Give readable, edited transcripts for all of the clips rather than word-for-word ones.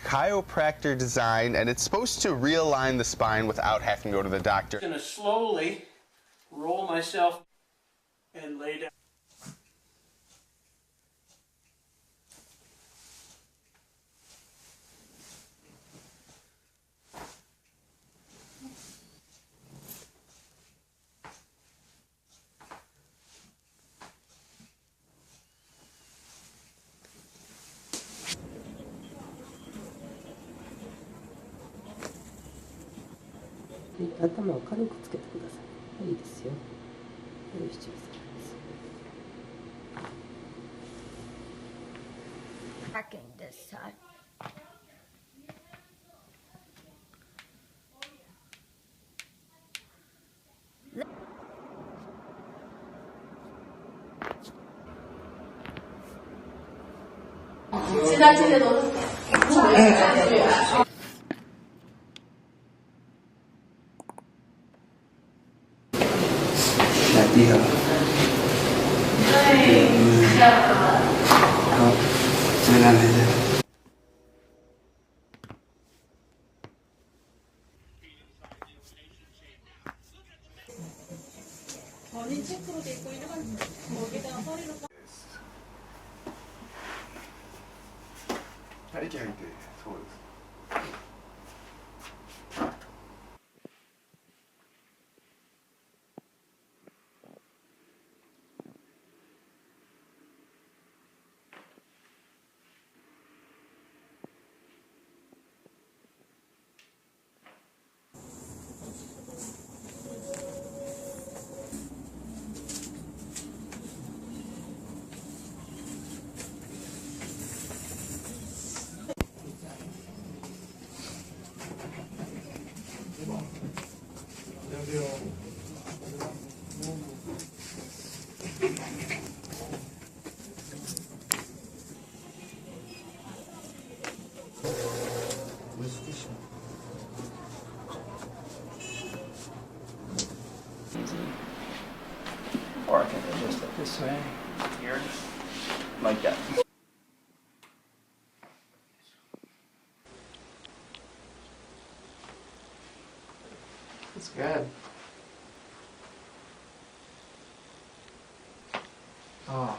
chiropractor design, and it's supposed to realign the spine without having to go to the doctor. I'm going to slowly roll myself and lay down.頭を軽くつけてください。いいですよ。よし、Backing this side. Or I can adjust it this way, here, like that. That's good. Oh.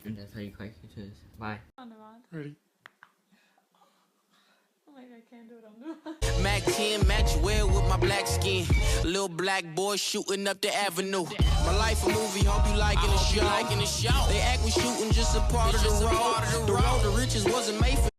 And that's how you crack your toes. Bye. Ready? Oh my God, I can't do it. I'm doing it. Mac 10 match well with my black skin. Little black boy shooting up the avenue. My life a movie, hope you liking the show. They act we shooting just a part of the road. The road to riches wasn't made for